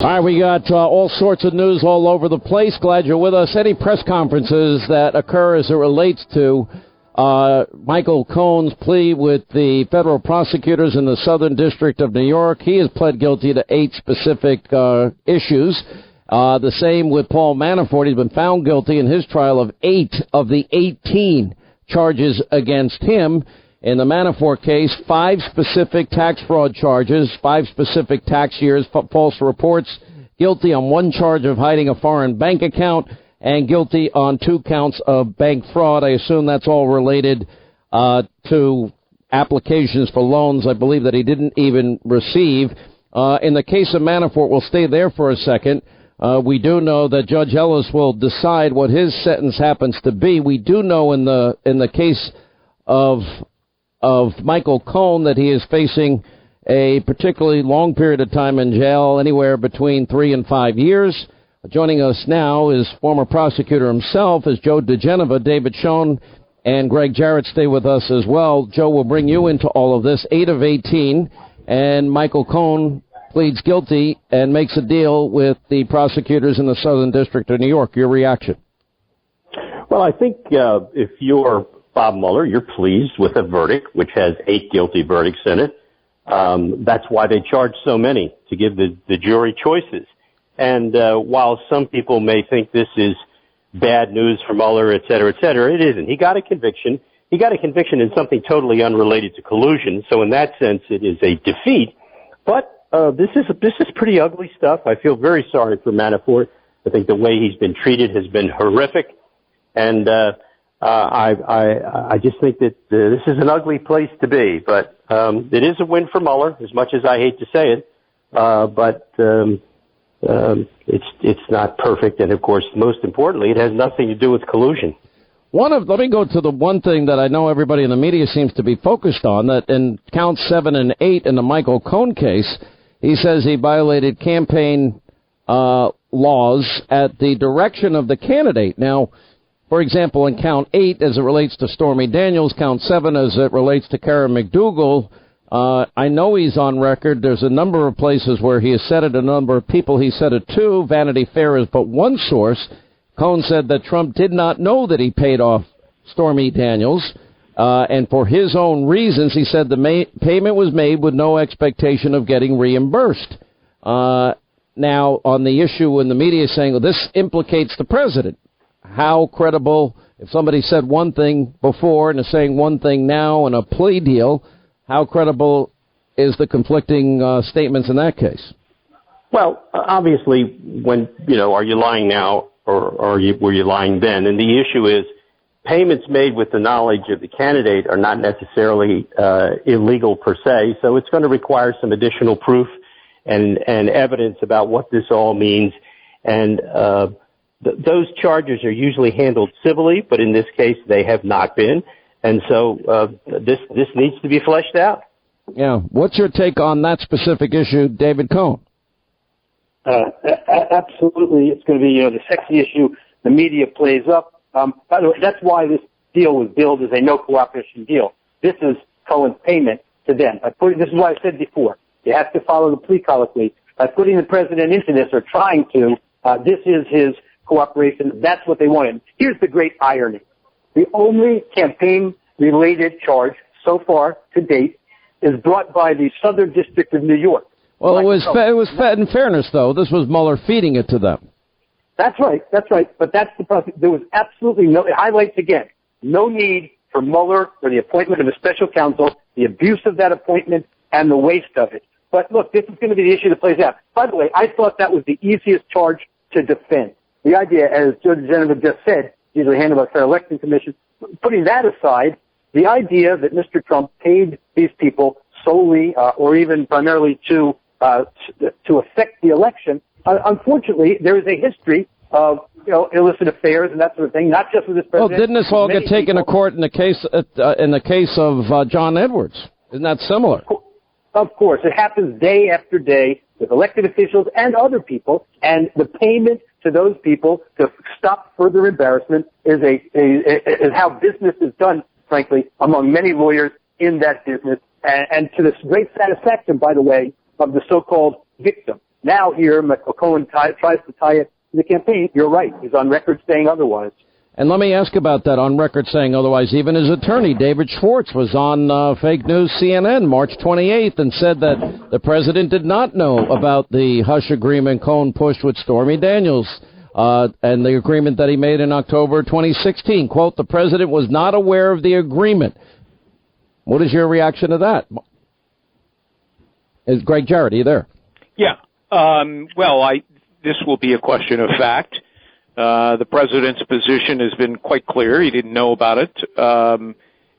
All right, we got all sorts of news all over the place. Glad you're with us. Any press conferences that occur as it relates to Michael Cohen's plea with the federal prosecutors in the Southern District of New York? He has pled guilty to 8 specific issues. The same with Paul Manafort. He's been found guilty in his trial of 8 of the 18 charges against him. In the Manafort case, 5 specific tax fraud charges, 5 specific tax years, false reports, guilty on 1 charge of hiding a foreign bank account, and guilty on 2 counts of bank fraud. I assume that's all related to applications for loans, I believe, that he didn't even receive. In the case of Manafort, we'll stay there for a second. We do know that Judge Ellis will decide what his sentence happens to be. We do know in the case of Michael Cohen that he is facing a particularly long period of time in jail, anywhere between 3 and 5 years. Joining us now is former prosecutor himself, is Joe DiGenova. David Schoen and Greg Jarrett stay with us as well. Joe will bring you into all of this. 8 of 18, and Michael Cohen pleads guilty and makes a deal with the prosecutors in the Southern District of New York. Your reaction? Well, I think if you're Bob Mueller, you're pleased with a verdict which has 8 guilty verdicts in it. That's why they charge so many, to give the jury choices. And while some people may think this is bad news for Mueller, et cetera, it isn't. He got a conviction. He got a conviction in something totally unrelated to collusion. So in that sense, it is a defeat. But this is pretty ugly stuff. I feel very sorry for Manafort. I think the way he's been treated has been horrific. And I just think that this is an ugly place to be, but it is a win for Mueller, as much as I hate to say it. But it's not perfect, and of course, most importantly, it has nothing to do with collusion. Let me go to the one thing that I know everybody in the media seems to be focused on, that in counts 7 and 8 in the Michael Cohen case, he says he violated campaign laws at the direction of the candidate. Now, for example, in count 8, as it relates to Stormy Daniels, count 7, as it relates to Karen McDougal, I know he's on record. There's a number of places where he has said it, a number of people he said it to. Vanity Fair is but one source. Cohen said that Trump did not know that he paid off Stormy Daniels, and for his own reasons, he said the payment was made with no expectation of getting reimbursed. Now, on the issue when the media is saying, well, this implicates the president, how credible, if somebody said one thing before and is saying one thing now in a plea deal, how credible is the conflicting statements in that case? Well, obviously, are you lying now or were you lying then? And the issue is payments made with the knowledge of the candidate are not necessarily illegal per se, so it's going to require some additional proof and evidence about what this all means. And those charges are usually handled civilly, but in this case, they have not been. And so this needs to be fleshed out. Yeah. What's your take on that specific issue, David Cohen? Absolutely. It's going to be, the sexy issue the media plays up. By the way, that's why this deal was billed as a no-cooperation deal. This is Cohen's payment to them. This is what I said before. You have to follow the plea colloquy. By putting the president into this, or trying to, this is his cooperation. That's what they wanted. Here's the great irony. The only campaign-related charge so far to date is brought by the Southern District of New York. Well, it was in fairness, though. This was Mueller feeding it to them. That's right. But that's the problem. There was absolutely it highlights again, no need for Mueller for the appointment of a special counsel, the abuse of that appointment, and the waste of it. But look, this is going to be the issue that plays out. By the way, I thought that was the easiest charge to defend. The idea, as Judge DiGenova just said, usually handled by the Federal Election Commission, putting that aside, the idea that Mr. Trump paid these people solely or even primarily to affect the election, unfortunately, there is a history of illicit affairs and that sort of thing, not just with this president. Well, didn't this all get taken to court in the case of John Edwards? Isn't that similar? Of course, it happens day after day with elected officials and other people, and the payment to those people to stop further embarrassment is how business is done, frankly, among many lawyers in that business, and to the great satisfaction, by the way, of the so-called victim. Now here, Michael Cohen tries to tie it to the campaign. You're right. He's on record saying otherwise. And let me ask about that, on record saying otherwise. Even his attorney, David Schwartz, was on fake news CNN March 28th and said that the president did not know about the hush agreement Cohen pushed with Stormy Daniels and the agreement that he made in October 2016. Quote, the president was not aware of the agreement. What is your reaction to that? Is Greg Jarrett, are you there? Yeah. This will be a question of fact. The president's position has been quite clear. He didn't know about it,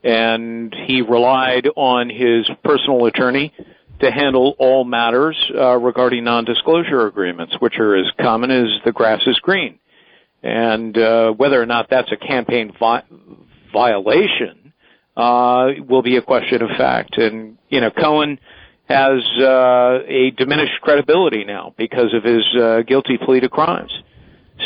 and he relied on his personal attorney to handle all matters regarding non-disclosure agreements, which are as common as the grass is green. And whether or not that's a campaign violation will be a question of fact. And, Cohen has a diminished credibility now because of his guilty plea to crimes.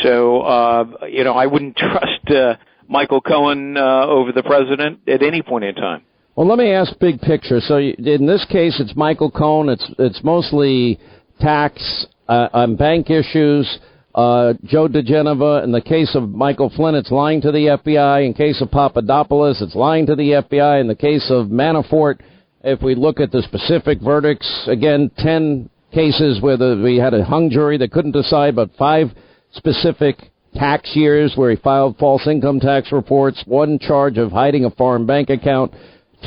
So, I wouldn't trust Michael Cohen over the president at any point in time. Well, let me ask big picture. So in this case, it's Michael Cohen. It's mostly tax and bank issues. Joe DiGenova. In the case of Michael Flynn, it's lying to the FBI. In case of Papadopoulos, it's lying to the FBI. In the case of Manafort, if we look at the specific verdicts, again, 10 cases where we had a hung jury that couldn't decide, but 5 specific tax years where he filed false income tax reports, 1 charge of hiding a foreign bank account,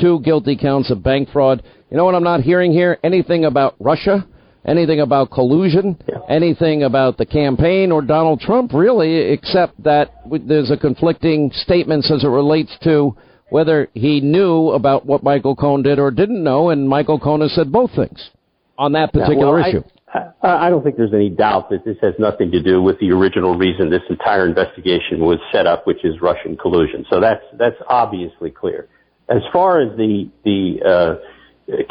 2 guilty counts of bank fraud. You know what I'm not hearing here? Anything about Russia, anything about collusion, anything about the campaign or Donald Trump, really, except that there's a conflicting statements as it relates to whether he knew about what Michael Cohen did or didn't know, and Michael Cohen has said both things on that particular issue. I don't think there's any doubt that this has nothing to do with the original reason this entire investigation was set up, which is Russian collusion. So that's obviously clear. As far as the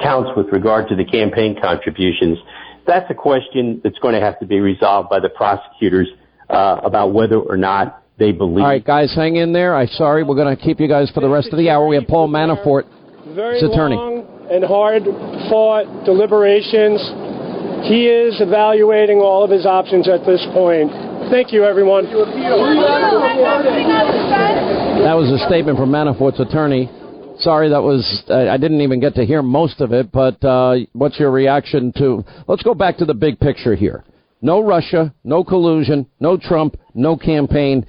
counts with regard to the campaign contributions, that's a question that's going to have to be resolved by the prosecutors about whether or not they believe. All right, guys, hang in there. I'm sorry, we're going to keep you guys for the rest of the hour. We have Paul Manafort, his attorney. Very long and hard-fought deliberations. He is evaluating all of his options at this point. Thank you, everyone. That was a statement from Manafort's attorney. Sorry, that was, I didn't even get to hear most of it, but what's your reaction to, let's go back to the big picture here. No Russia, no collusion, no Trump, no campaign.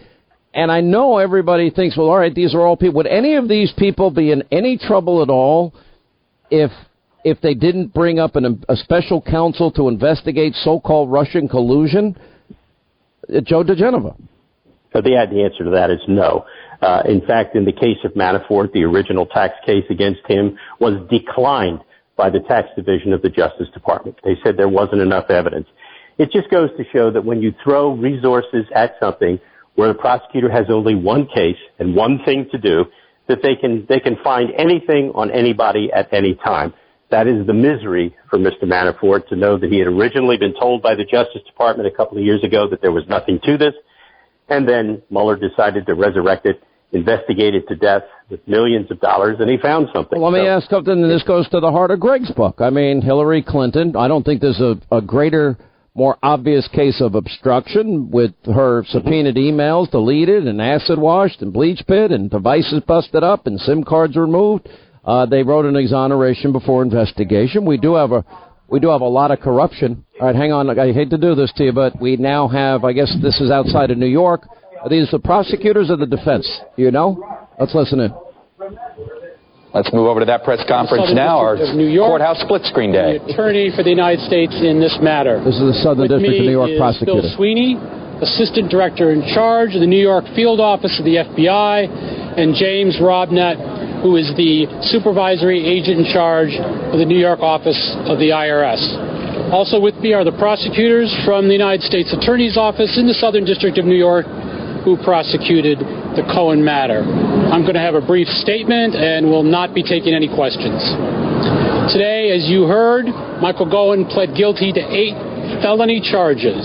And I know everybody thinks, well, all right, these are all people. Would any of these people be in any trouble at all if they didn't bring up a special counsel to investigate so-called Russian collusion? Joe DiGenova. So the answer to that is no. In fact, in the case of Manafort, the original tax case against him was declined by the tax division of the Justice Department. They said there wasn't enough evidence. It just goes to show that when you throw resources at something where the prosecutor has only one case and one thing to do, that they can find anything on anybody at any time. That is the misery for Mr. Manafort, to know that he had originally been told by the Justice Department a couple of years ago that there was nothing to this, and then Mueller decided to resurrect it, investigate it to death with millions of dollars, and he found something. Well, let me ask something, and this goes to the heart of Greg's book. I mean, Hillary Clinton, I don't think there's a greater, more obvious case of obstruction with her subpoenaed emails deleted and acid washed and bleach pit and devices busted up and SIM cards removed. They wrote an exoneration before investigation. We do have a lot of corruption. All right, hang on. I hate to do this to you, but we now have, I guess this is outside of New York. Are these the prosecutors or the defense? You know? Let's listen in. Let's move over to that press conference now. Our courthouse split screen day. The attorney for the United States in this matter. This is the Southern District of New York prosecutor. Bill Sweeney, Assistant Director in Charge of the New York Field Office of the FBI, and James Robnett, who is the Supervisory Agent in Charge of the New York Office of the IRS. Also with me are the prosecutors from the United States Attorney's Office in the Southern District of New York, who prosecuted the Cohen matter. I'm going to have a brief statement and will not be taking any questions. Today, as you heard, Michael Cohen pled guilty to 8 felony charges.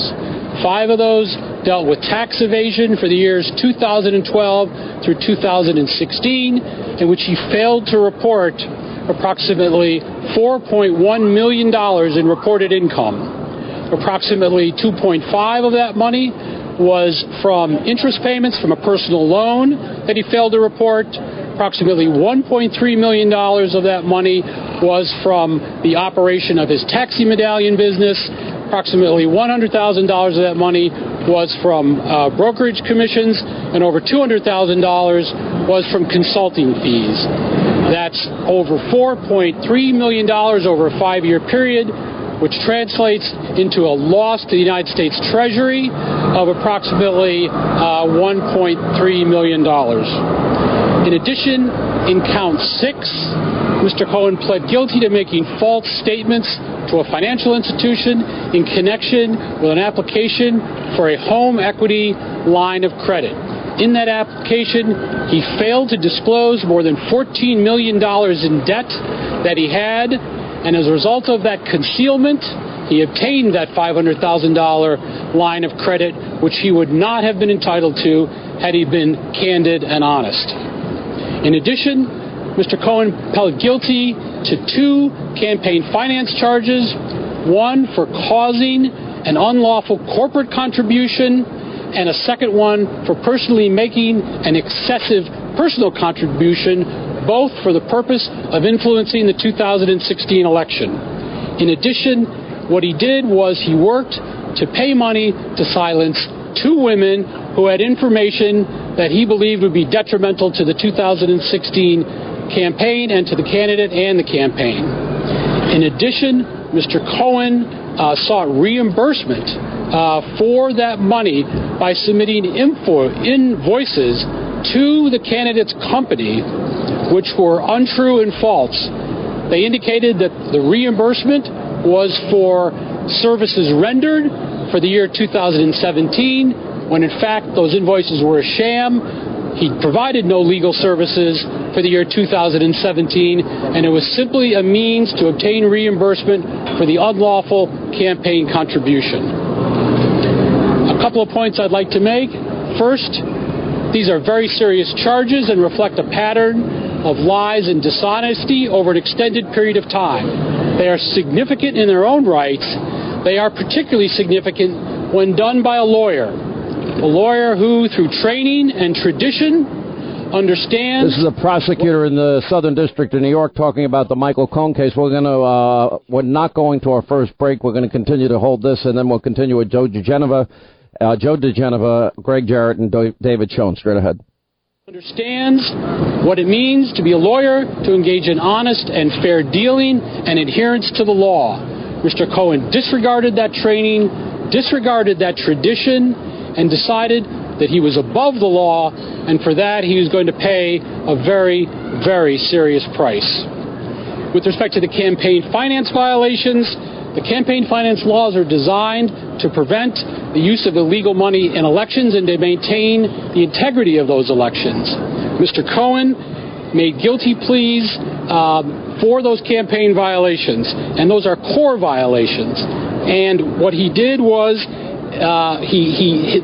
5 of those dealt with tax evasion for the years 2012 through 2016, in which he failed to report approximately $4.1 million in reported income. Approximately 2.5 of that money was from interest payments from a personal loan that he failed to report. Approximately $1.3 million of that money was from the operation of his taxi medallion business. Approximately $100,000 of that money was from brokerage commissions, and over $200,000 was from consulting fees. That's over $4.3 million over a 5-year period, which translates into a loss to the United States Treasury of approximately $1.3 million. In addition, in count 6, Mr. Cohen pled guilty to making false statements to a financial institution in connection with an application for a home equity line of credit. In that application, he failed to disclose more than $14 million in debt that he had, and as a result of that concealment, he obtained that $500,000 line of credit, which he would not have been entitled to had he been candid and honest. In addition, Mr. Cohen pled guilty to 2 campaign finance charges, one for causing an unlawful corporate contribution, and a second one for personally making an excessive personal contribution, both for the purpose of influencing the 2016 election. In addition, what he did was he worked to pay money to silence 2 women who had information that he believed would be detrimental to the 2016 campaign and to the candidate and the campaign. In addition, Mr. Cohen sought reimbursement for that money by submitting invoices to the candidate's company, which were untrue and false. They indicated that the reimbursement was for services rendered for the year 2017, when in fact those invoices were a sham. He provided no legal services for the year 2017, and it was simply a means to obtain reimbursement for the unlawful campaign contribution. A couple of points I'd like to make. First, these are very serious charges and reflect a pattern of lies and dishonesty over an extended period of time. They are significant in their own rights. They are particularly significant when done by a lawyer who, through training and tradition, understands. This is a prosecutor in the Southern District of New York talking about the Michael Cohen case. We're not going to our first break. We're going to continue to hold this, and then we'll continue with Joe DiGenova, Greg Jarrett, and David Schoen. Straight ahead. Understands what it means to be a lawyer, to engage in honest and fair dealing and adherence to the law. Mr. Cohen disregarded that training, disregarded that tradition, and decided that he was above the law, and for that he was going to pay a very, very serious price. With respect to the campaign finance violations, the campaign finance laws are designed to prevent the use of illegal money in elections and to maintain the integrity of those elections. Mr. Cohen made guilty pleas for those campaign violations, and those are core violations. And what he did was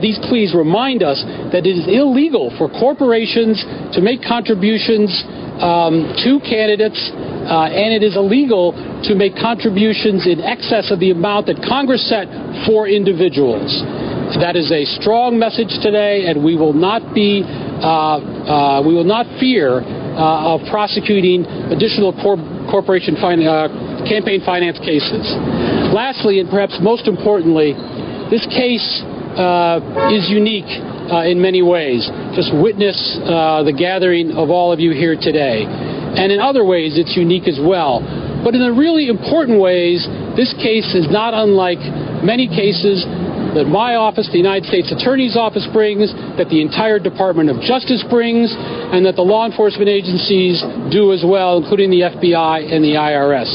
these pleas remind us that it is illegal for corporations to make contributions to candidates, and it is illegal to make contributions in excess of the amount that Congress set for individuals. That is a strong message today, and we will not fear of prosecuting additional campaign finance cases. Lastly, and perhaps most importantly, this case is unique in many ways. Just witness the gathering of all of you here today. And in other ways, it's unique as well. But in the really important ways, this case is not unlike many cases that my office, the United States Attorney's Office, brings, that the entire Department of Justice brings, and that the law enforcement agencies do as well, including the FBI and the IRS.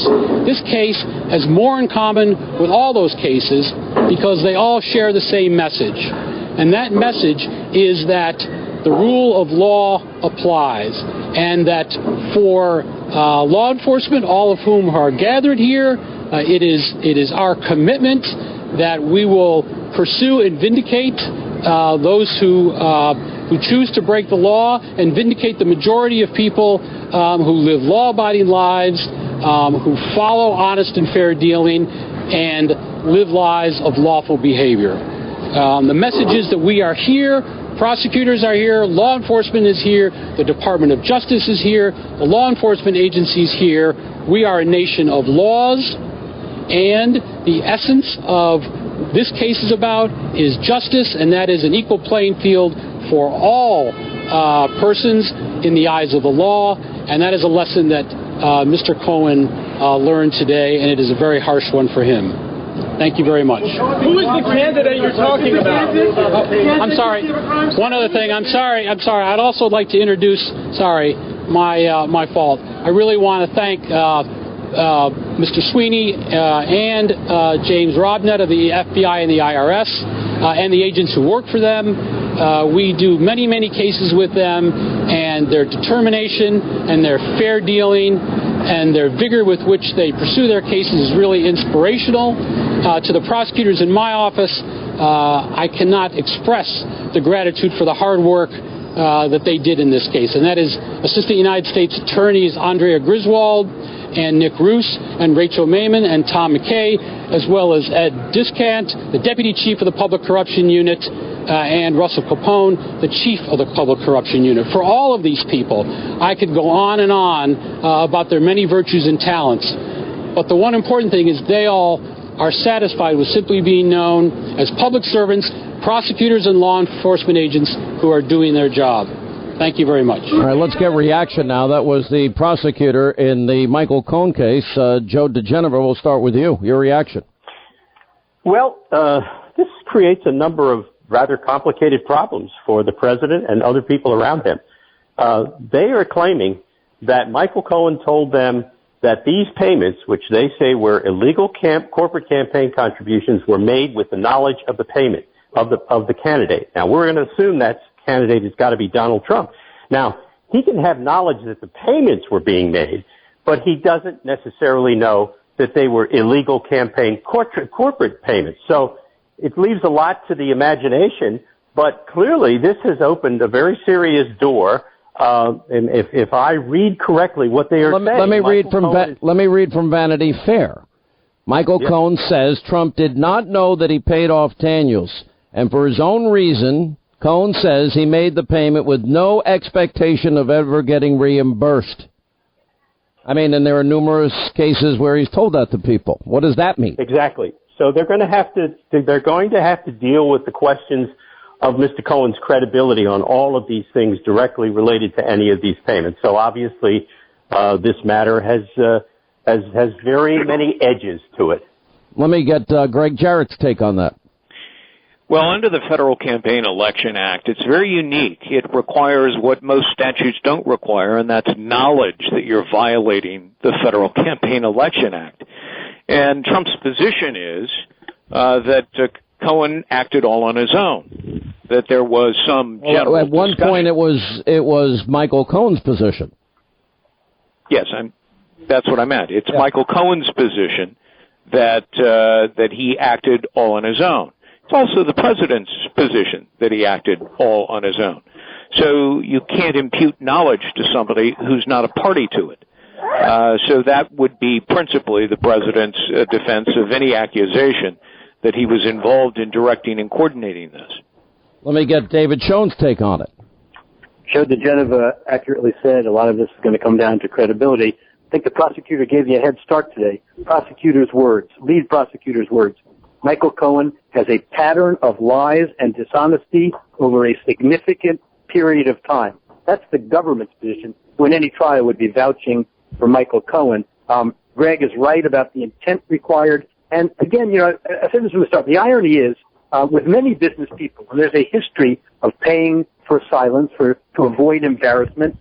This case has more in common with all those cases because they all share the same message. And that message is that the rule of law applies, and that for law enforcement, all of whom are gathered here, it is our commitment that we will pursue and vindicate those who choose to break the law, and vindicate the majority of people who live law-abiding lives, who follow honest and fair dealing, and live lives of lawful behavior. The message is that we are here, prosecutors are here, law enforcement is here, the Department of Justice is here, the law enforcement agencies here. We are a nation of laws, and the essence of this case is about is justice, and that is an equal playing field for all persons in the eyes of the law, and that is a lesson that Mr. Cohen learned today, and it is a very harsh one for him. Thank you very much. Who is the candidate you're talking about? I'm sorry. One other thing. I'm sorry. I'd also like to introduce, my fault. I really want to thank Mr. Sweeney and James Robnett of the FBI and the IRS and the agents who work for them. We do many, many cases with them, and their determination and their fair dealing and their vigor with which they pursue their cases is really inspirational. To the prosecutors in my office, I cannot express the gratitude for the hard work that they did in this case, and that is Assistant United States Attorneys Andrea Griswold and Nick Roos and Rachel Maiman and Tom McKay, as well as Ed Discant, the Deputy Chief of the Public Corruption Unit, and Russell Capone, the Chief of the Public Corruption Unit. For all of these people, I could go on and on about their many virtues and talents, but the one important thing is they all are satisfied with simply being known as public servants, prosecutors and law enforcement agents who are doing their job. Thank you very much. All right, let's get reaction now. That was the prosecutor in the Michael Cohen case. Joe DiGenova, we'll start with you. Your reaction. Well, this creates a number of rather complicated problems for the president and other people around him. They are claiming that Michael Cohen told them that these payments, which they say were illegal corporate campaign contributions, were made with the knowledge of the payment of the candidate. Now, we're going to assume that candidate has got to be Donald Trump. Now, he can have knowledge that the payments were being made, but he doesn't necessarily know that they were illegal campaign corporate payments. So it leaves a lot to the imagination, but clearly this has opened a very serious door. And if I read correctly what they are saying, let me read from Vanity Fair. Michael Cohen says Trump did not know that he paid off Daniels, and for his own reason, Cohen says he made the payment with no expectation of ever getting reimbursed. I mean, and there are numerous cases where he's told that to people. What does that mean? Exactly. So they're going to have to deal with the questions of Mr. Cohen's credibility on all of these things directly related to any of these payments. So obviously, this matter has very many edges to it. Let me get Greg Jarrett's take on that. Well, under the Federal Campaign Election Act, it's very unique. It requires what most statutes don't require, and that's knowledge that you're violating the Federal Campaign Election Act. And Trump's position is that Cohen acted all on his own, that there was some general at one discussion. point it was Michael Cohen's position. Yes, that's what I meant. It's Michael Cohen's position that he acted all on his own. It's also the president's position that he acted all on his own. So you can't impute knowledge to somebody who's not a party to it. So that would be principally the president's defense of any accusation that he was involved in directing and coordinating this. Let me get David Schoen's take on it. Joe DiGenova accurately said a lot of this is going to come down to credibility. I think the prosecutor gave you a head start today. Prosecutor's words, lead prosecutor's words. Michael Cohen has a pattern of lies and dishonesty over a significant period of time. That's the government's position, who in any trial would be vouching for Michael Cohen. Greg is right about the intent required. And again, I said this from the start. The irony is, with many business people, when there's a history of paying for silence to avoid embarrassment,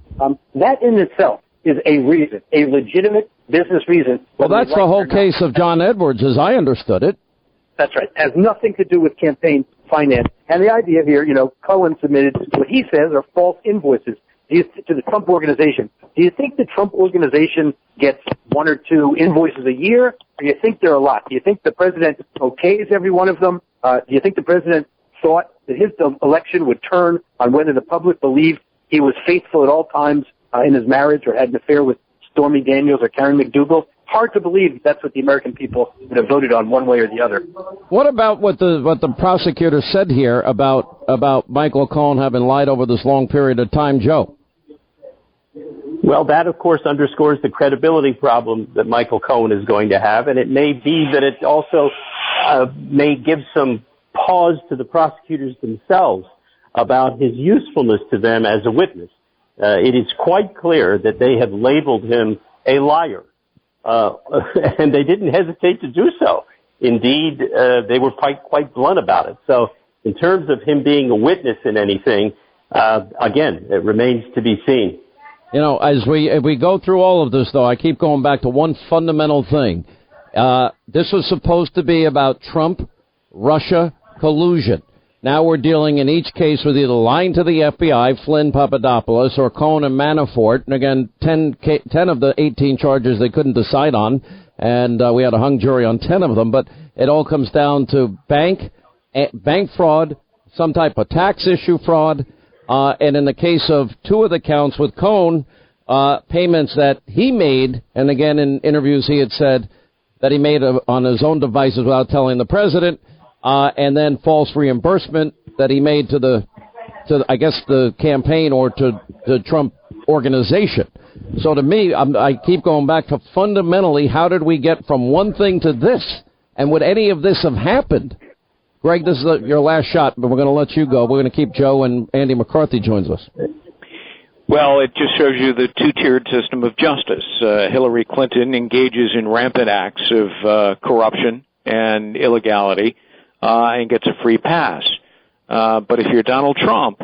that in itself is a reason, a legitimate business reason. Well, that's the whole case of John Edwards, as I understood it. That's right. It has nothing to do with campaign finance. And the idea here, Cohen submitted what he says are false invoices to the Trump organization. Do you think the Trump organization gets one or two invoices a year, or do you think there are a lot? Do you think the president okays every one of them? Do you think the president thought that his election would turn on whether the public believed he was faithful at all times in his marriage or had an affair with Stormy Daniels or Karen McDougal? hard to believe that's what the American people would have voted on one way or the other. What about what the prosecutor said here about Michael Cohen having lied over this long period of time, Joe? Well, that, of course, underscores the credibility problem that Michael Cohen is going to have, and it may be that it also may give some pause to the prosecutors themselves about his usefulness to them as a witness. It is quite clear that they have labeled him a liar, and they didn't hesitate to do so. Indeed, they were quite blunt about it. So in terms of him being a witness in anything, again, it remains to be seen. You know, as we go through all of this, though, I keep going back to one fundamental thing. This was supposed to be about Trump-Russia collusion. Now we're dealing in each case with either lying to the FBI, Flynn, Papadopoulos, or Cohen and Manafort. And again, 10 of the 18 charges they couldn't decide on, and we had a hung jury on 10 of them. But it all comes down to bank fraud, some type of tax issue fraud, and in the case of 2 of the counts with Cohen, payments that he made, and again in interviews he had said that he made on his own devices without telling the president. And then false reimbursement that he made to I guess the campaign or to the Trump organization. So to me, I keep going back to fundamentally, how did we get from one thing to this? And would any of this have happened? Greg, this is your last shot, but we're going to let you go. We're going to keep Joe, and Andy McCarthy joins us. Well, it just shows you the two-tiered system of justice. Hillary Clinton engages in rampant acts of corruption and illegality, and gets a free pass. But if you're Donald Trump,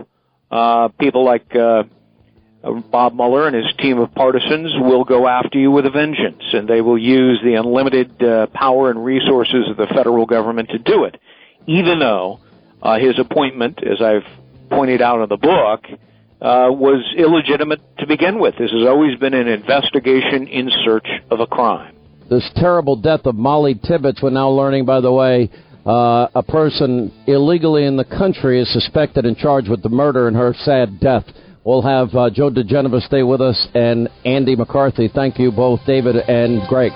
people like Bob Mueller and his team of partisans will go after you with a vengeance, and they will use the unlimited power and resources of the federal government to do it, even though his appointment, as I've pointed out in the book, was illegitimate to begin with. This has always been an investigation in search of a crime. This terrible death of Molly Tibbetts, we're now learning, by the way, a person illegally in the country is suspected and charged with the murder and her sad death. We'll have Joe DiGenova stay with us and Andy McCarthy. Thank you both, David and Greg.